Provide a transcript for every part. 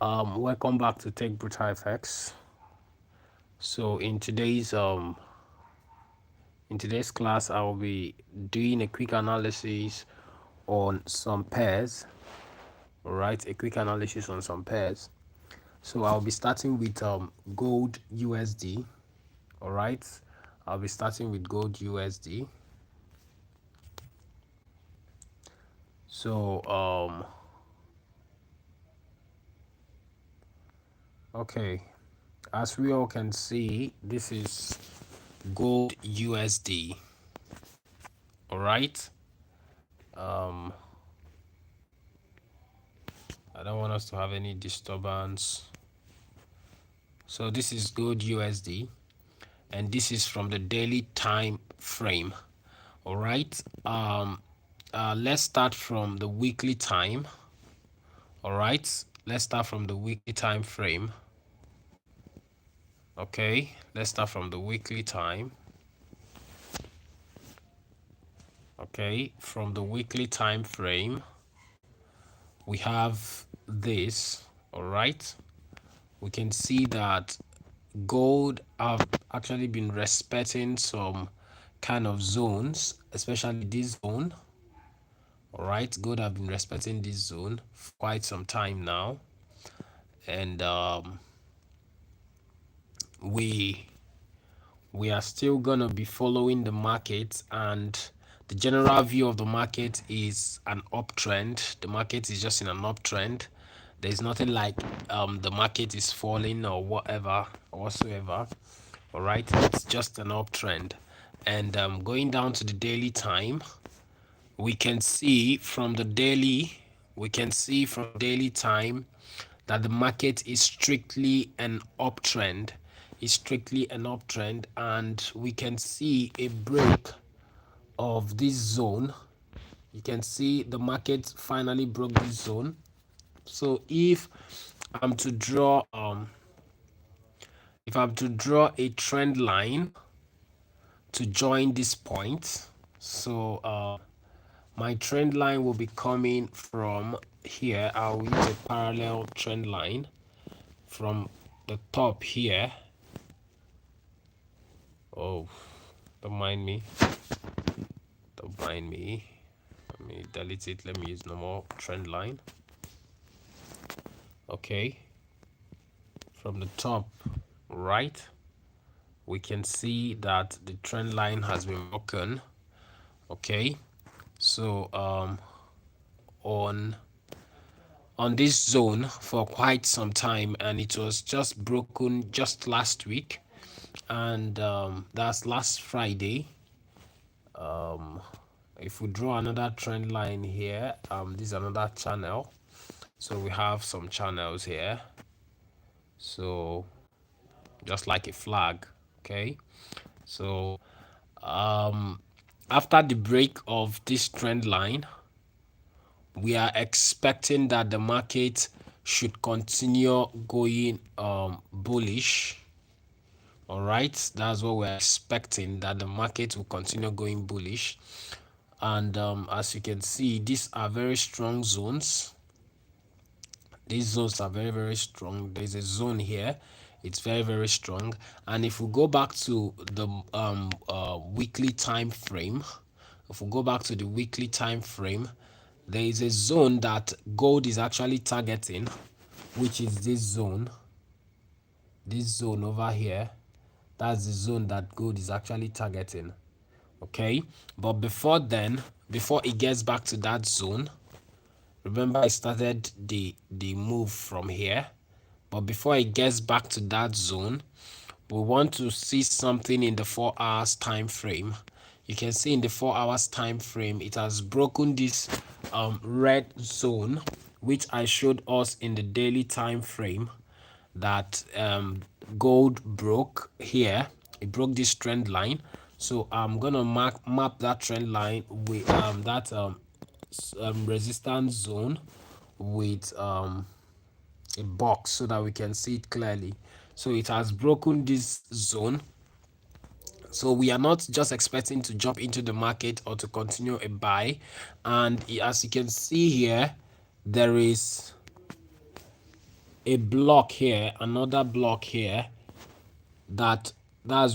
Welcome back to Tech Brutal FX. So in today's class, I will be doing a quick analysis on some pairs. All right, a quick analysis on some pairs. So I'll be starting with gold USD. All right, I'll be starting with gold USD. So okay, as we all can see, this is gold USD. All right. Um, I don't want us to have any disturbance. So this is gold USD, and this is from the daily time frame. All right. Let's start from the weekly time. All right. Let's start from the weekly time frame. Okay. Let's start from the weekly time. Okay. From the weekly time frame, we have this. All right. We can see that gold have actually been respecting some kind of zones, especially this zone. All right, gold have been respecting this zone for quite some time now, and we we are still gonna be following the market, and the general view of the market is an uptrend. The market is just in an uptrend. There's nothing like the market is falling or whatever or whatsoever. All right, it's just an uptrend. And going down to the daily time, we can see from the daily we can see from daily time that the market is strictly an uptrend, and we can see a break of this zone. You can see the market finally broke this zone. So if I'm to draw a trend line to join this point, so my trend line will be coming from here. I'll use a parallel trend line from the top here. Oh, don't mind me. Don't mind me. Let me delete it. Let me use normal trend line. Okay. From the top right, we can see that the trend line has been broken. Okay. So on this zone for quite some time, and it was just broken just last week, and that's last Friday. If we draw another trend line here, this is another channel, so we have some channels here, so just like a flag. Okay, so after the break of this trend line, we are expecting that the market should continue going bullish. All right, that's what we're expecting, that the market will continue going bullish. And as you can see, these are very strong zones. These zones are very, very strong. There's a zone here, it's very, very strong. And if we go back to the weekly time frame, there is a zone that gold is actually targeting, which is this zone over here. That's the zone that gold is actually targeting. Okay, but before then, before it gets back to that zone, remember I started the move from here, but before it gets back to that zone, we want to see something in the 4 hours time frame. You can see in the 4 hours time frame, it has broken this red zone, which I showed us in the daily time frame, that gold broke here. It broke this trend line. So I'm gonna map that trend line with that resistance zone with a box so that we can see it clearly. So it has broken this zone. So we are not just expecting to jump into the market or to continue a buy. And as you can see here, there is a block here, another block here, that's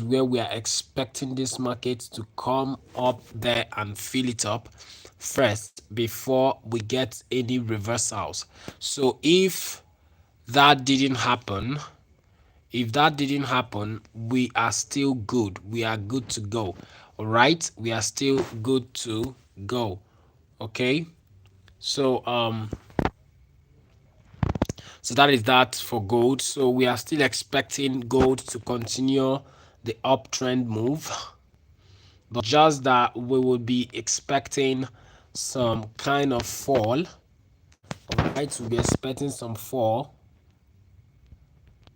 where we are expecting this market to come up there and fill it up first before we get any reversals. So that didn't happen if that didn't happen, we are still good. We are good to go. All right, we are still good to go. Okay, so so that is that for gold. So we are still expecting gold to continue the uptrend move, but just that we will be expecting some kind of fall. All right, we'll be expecting some fall.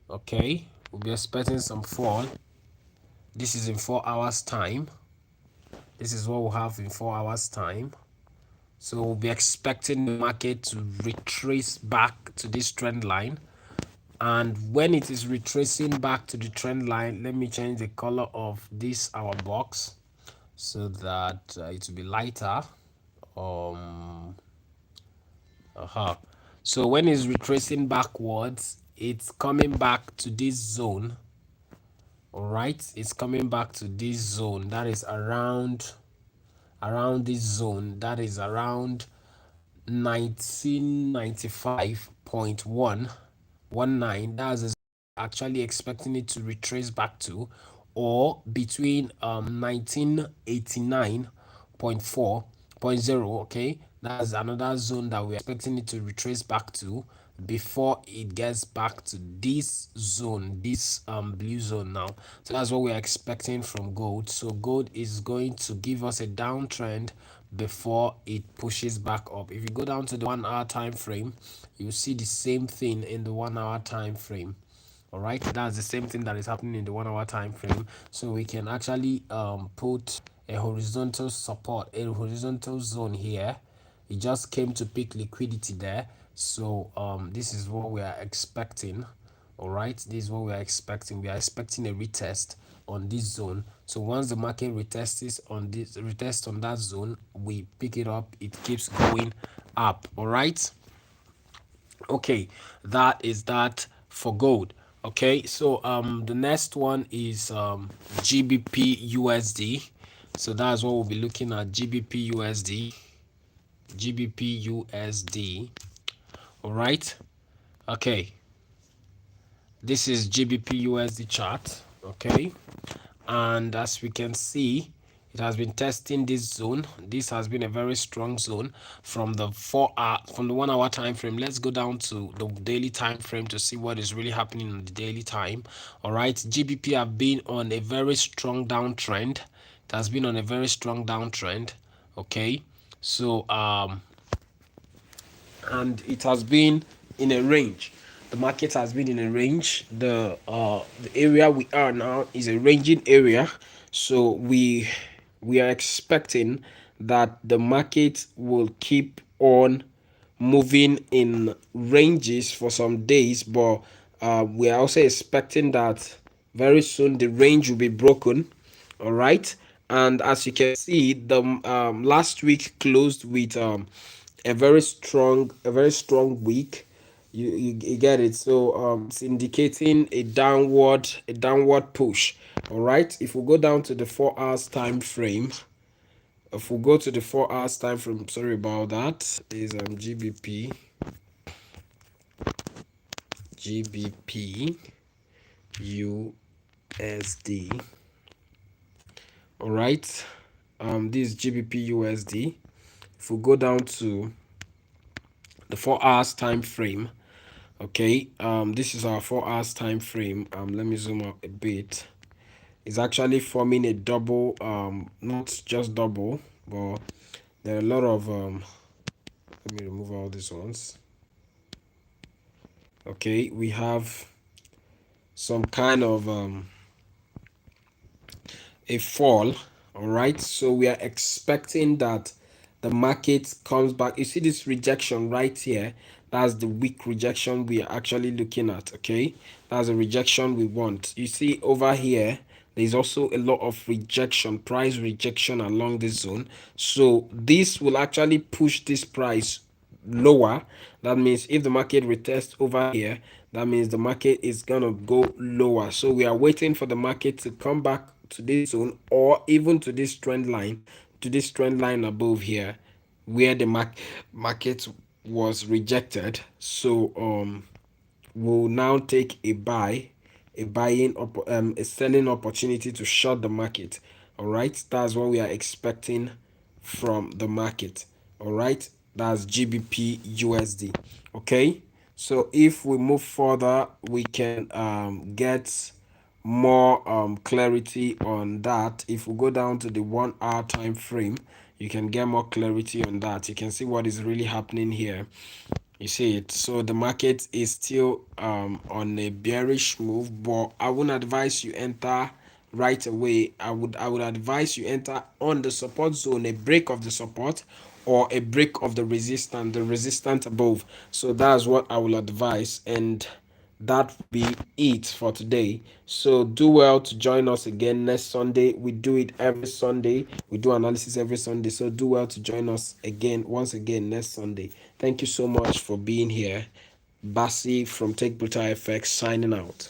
Okay, we'll be expecting some fall. This is in 4 hours time. This is what we'll have in 4 hours time. So we'll be expecting the market to retrace back to this trend line. And when it is retracing back to the trend line, let me change the color of this our box so that it will be lighter. So when it's retracing backwards, it's coming back to this zone. All right, it's coming back to this zone that is around this zone, that is around 1995.119. That's actually expecting it to retrace back to, or between 1989.4.0. Okay, that's another zone that we're expecting it to retrace back to before it gets back to this zone, this blue zone now. So that's what we're expecting from gold. So gold is going to give us a downtrend before it pushes back up. If you go down to the 1 hour time frame, you see the same thing in the 1 hour time frame. All right, that's the same thing that is happening in the 1 hour time frame. So we can actually put a horizontal support, a horizontal zone here. It just came to pick liquidity there. So this is what we are expecting. All right, this is what we are expecting. We are expecting a retest on this zone. So once the market retests on that zone, we pick it up, it keeps going up. All right, okay, that is that for gold. Okay, so the next one is GBP USD. So that's what we'll be looking at. GBP USD. GBP USD. All right, okay, this is GBP USD chart. Okay, and as we can see, it has been testing this zone. This has been a very strong zone from the 1 hour time frame. Let's go down to the daily time frame to see what is really happening on the daily time. All right, GBP have been on a very strong downtrend. It has been on a very strong downtrend. Okay, so and it has been in a range. The market has been in a range. The area we are now is a ranging area. So we are expecting that the market will keep on moving in ranges for some days, but we are also expecting that very soon the range will be broken. All right, and as you can see, the last week closed with a very strong week. You get it. So it's indicating a downward push. All right, if we go down to the 4 hours time frame, if we go to the 4 hours time frame, sorry about that, is GBP USD. All right, this is GBP USD. If we go down to the 4 hours time frame, okay, this is our 4 hours time frame. Let me zoom out a bit. It's actually forming a double, not just double, but there are a lot of let me remove all these ones. Okay, we have some kind of a fall. All right, so we are expecting that the market comes back. You see this rejection right here? That's the weak rejection we are actually looking at. Okay, that's a rejection we want. You see over here, there's also a lot of rejection, price rejection along this zone. So this will actually push this price lower, that means if the market retests over here, that means the market is gonna go lower. So we are waiting for the market to come back to this zone, or even to this trend line, above here, where the market was rejected. So we'll now take a selling opportunity to short the market. All right, that's what we are expecting from the market. All right, that's GBP USD. Okay, so if we move further, we can get more clarity on that. If we go down to the 1 hour time frame, you can get more clarity on that. You can see what is really happening here. You see it. So the market is still on a bearish move, but I wouldn't advise you enter right away. I would advise you enter on the support zone, a break of the support or a break of the resistance above. So that's what I will advise, and that will be it for today. So do well to join us again next Sunday. We do it every Sunday. We do analysis every Sunday. So do well to join us again, once again, next Sunday. Thank you so much for being here. Basi from Take Brutal FX signing out.